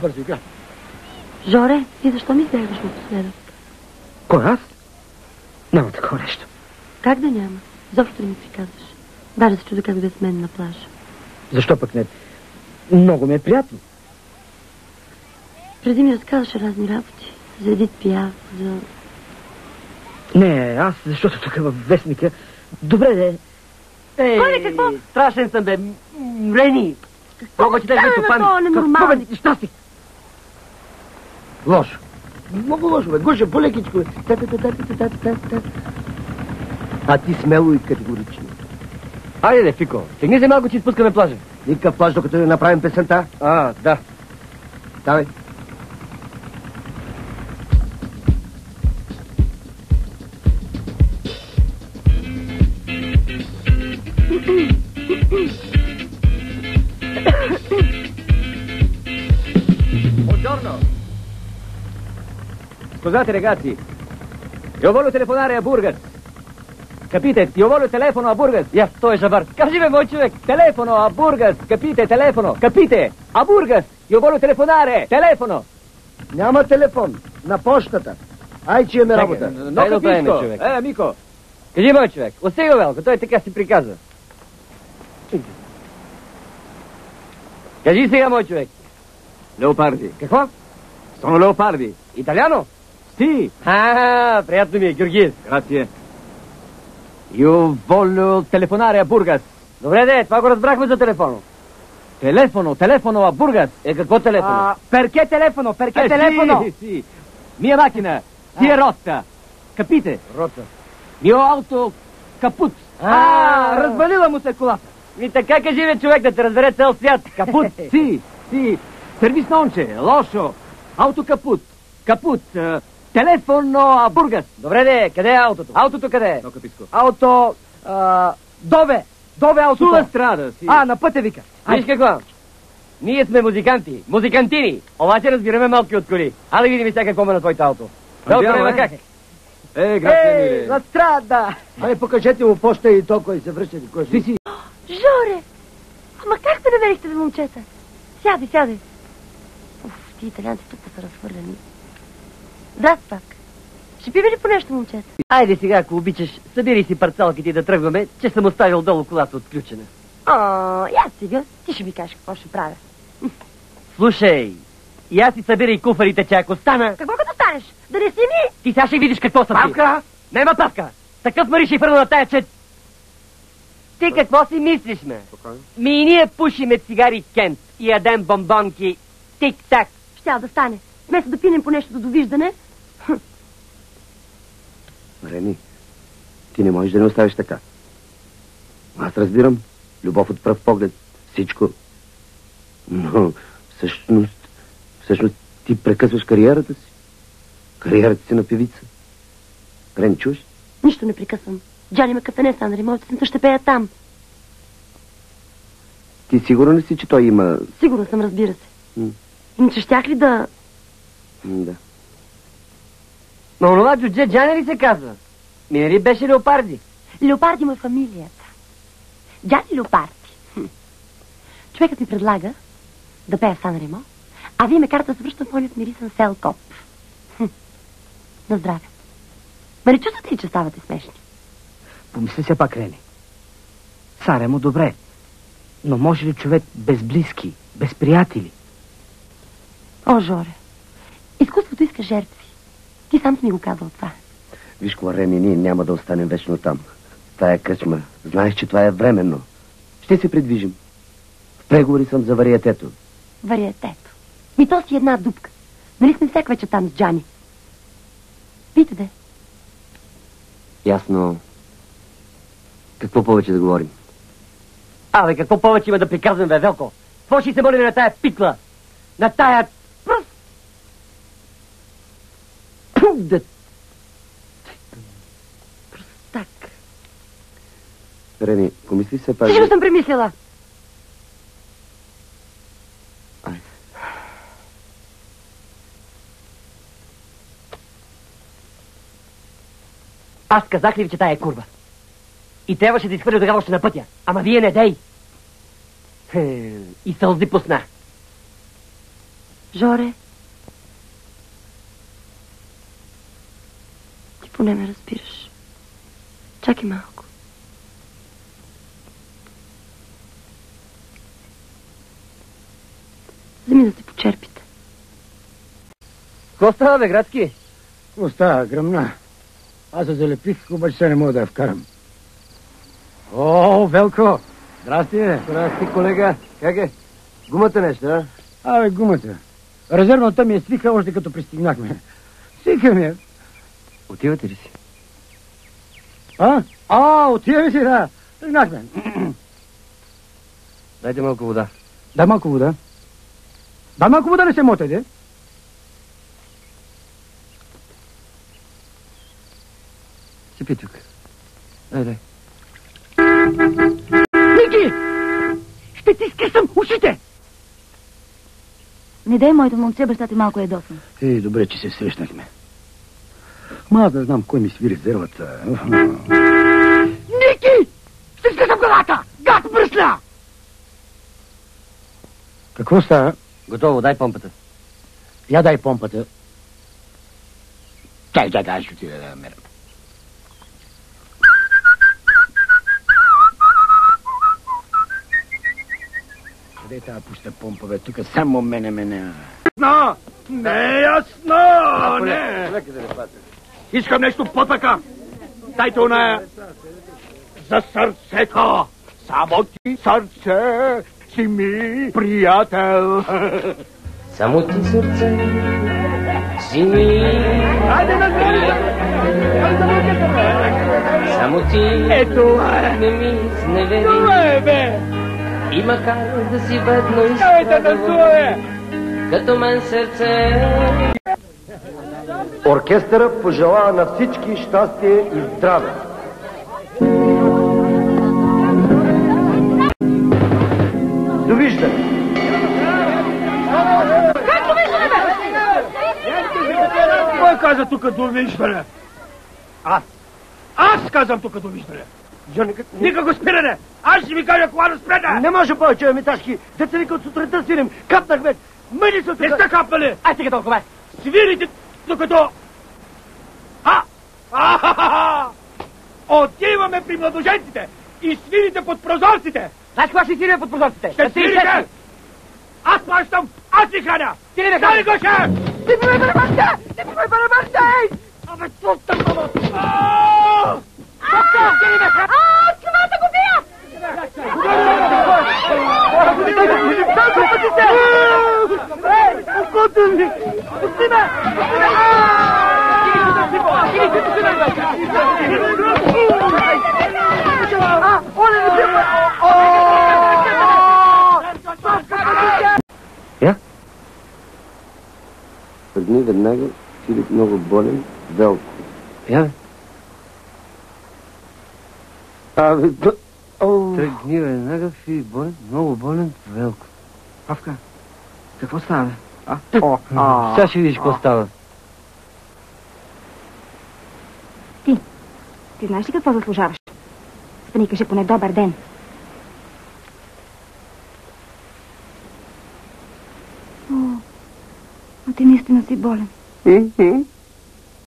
Бързо игра. Жоре, ти защо ми избягаш напоследък? Кой, аз? Няма такова нещо. Как да няма? Защо не ми приказваш? Даже се чудя как да с мен на плажа. Защо пък не? Много ми е приятно. Преди ми разказваше разни работи. За Едит Пиаф, за... Не, аз, защото тук във вестника... Добре, де. Коли, какво? Страшен съм, бе. Рени. Какво стана на това ненормално? Какво, бе, щасти? Лошо. Много лошо, бе. Гуша, полекичко, бе. А ти смело и категорично. Айде, де, Фико. Стегни се малко, че изпускаме плажа. Никакъв плаж, докато не направим песента. А, да. Давай. Buongiorno. Scusate ragazzi, io voglio telefonare a Burgas. Capite? Io voglio telefono a Burgas. Я той жабар. Кажи ме, мой човек, телефоно a Burgas. Capite? Telefono. Capite? A Burgas. Io voglio telefonare. Telefono. Няма телефон. На почтата. Ай, че имаме работа. Дай да правим, човек. Мико. Кажи, мой човек, остига велко, той така си приказва. Кажи сега, мой човек. Леопарди. Какво? Sono Leopardi. Italiano? Sì. Приятно ми е, Георгиев. Grazie. Io voglio telefonare a Burgas. Добре, де, това го разбрахме за телефоно. Telefono a Burgas. Какво телефоно? Перке телефоно, перке телефоно. Sì. Mia macchina si è rotta. Capite? Рота. Mio auto kaput. Развалила му се колата. И така кажи, бе, човек, да те разбере цел свят. Капут. Си. Сервис нонче. Лошо. Ауто капут. Капут. Телефоно а Бургас. Добре, де, къде е аутото? Аутото къде е? Ауто... Дове аутото. Сула страда си. На пътя вика. Виж какво? Ние сме музиканти. Музикантини. Обаче разбираме малки от коли. А да видим сега какво има на твоето ауто. Да, как е? Грация, на страда. Ай, покажете му почта и то, кой се връща. Си. Жоре! Ама как те намерихте, бе, момчета? Сядай. Ти италианци тук са разхвърляни. Здрасти пак. Ще пиме ли по нещо, момчета? Айде сега, ако обичаш, събери си парцалките и да тръгваме, че съм оставил долу колата отключена. Я сега, ти ще ми кажеш какво ще правя. Слушай, и аз си събирай куфарите, че ако стана... Какво като станеш? Да не си ми? Ти сега ще видиш какво съм ти. Павка! Нема Павка! Такъв мари шифър на тая, че... Ти какво си мислиш, ме? Ми и ние пушиме цигари Кент и ядем бомбонки тик-так. Щял да стане. Вместо да пинем по нещо до довиждане. Рени, ти не можеш да не оставиш така. Аз разбирам. Любов от пръв поглед. Всичко. Но всъщност ти прекъсваш кариерата си. Кариерата си на певица. Рени, чуш? Нищо не прекъсвам. Джани ме катане станали. Моята синта ще пея там. Ти сигурна ли си, че той има... Сигурна съм, разбира се. Иначе щях ли да... Да. Но онова джудже Джани ли се казва? Нали беше Леопарди? Леопарди му е фамилията. Джани Леопарди. Човекът ми предлага да пея в Сан Ремо, а вие ме карате да се връщам в моят мирисен селкоп. На здраве. Ма не чувствате ли, че ставате смешни? Помисли се пак, Рени. Саремо добре. Но може ли човек без близки, без приятели? О, Жоре, изкуството иска жертви. Ти сам си ми го казал това. Виж, кога, Рени, ние няма да останем вечно там. Тая кръчма. Знаеш, че това е временно. Ще се придвижим. В преговори съм за вариетето. Вариетето? Ми то си една дупка. Нали сме всяка вече там с Джани? Пите де. Ясно. Какво повече да говорим? Абе, какво повече има да приказвам, бе, Велко? Какво ще се молим на тая пикла? На тая... Простак. Рени, помисли се пак... Всичко съм премислила. Аз казах ли ви, че тая е курва? И трябваше да изхвърля тогава още на пътя. Ама вие не дей. И сълзи пусна. Жоре, ти поне ме разбираш. Чакай малко. Вземи да се почерпите. Какво става, бе, градски? Какво става, гръмна? Аз се залепих, обаче се не мога да я вкарам. О, Велко! Здрасти! Здрасти, колега. Как е? Гумата нещо, а? Абе, гумата. Резервната ми е свика още като пристигнахме. Свика ми е. Отивате ли си? Отиваме си, да. Тръгнахме. Дайте малко вода. Дай малко вода. Дай малко вода, не се мотайте. Сипи тук. Дай. Ники! Ще ти скъсам ушите! Не дай, моето момче, баща ти малко е досен. Добре, че се срещнахме. Ма аз да знам кой ми свири резервата. Ники! Ще скъсам главата! Гад мръсна! Какво става? Готово, дай помпата. Я дай помпата. Чай, аз ще отида да намеря. Къде е тази пуста помпа, бе? Тук само мене. Не е ясно! Не! Искам нещо по-така. Дайте оная за сърцето. Само ти сърце си ми приятел. Само ти сърце си ми само ти не ми изневери. И макар да си бедно изстрадало, като мен сърце. Оркестъра пожелава на всички щастие и здраве. Довиждане! Кой каза тук довиждане? Аз казвам тук довиждане. Никакво спиране! Аз ще ви кажа кога да спрете! Не може повече, Миташки! Деца вика от сутринта свирим! Капнахме! Мъни се от Не сте капали! Ай сега толкова! Свирите докато... Отиваме при младоженците и свирите под прозорците! Знаеш кога ще свирим под прозорците? Ще свирите! Аз плащам! Аз ви храня! Ти не ме Дали го ще! Ти ми ме барабанта! Ти ми ме барабанта! Абе, пуста, мамо! Чумата го бия! Окото ми! Пусти ме! Я? Тръгни веднага, Филип много болен, Велко. Я, бе. Тръгни Тръгни веднага, Филип болен, много болен, Велко. Павка, какво става, бе? Сега ще видиш какво става. Ти знаеш ли какво заслужаваш? Стани, кажи поне добър ден. А ти наистина си болен.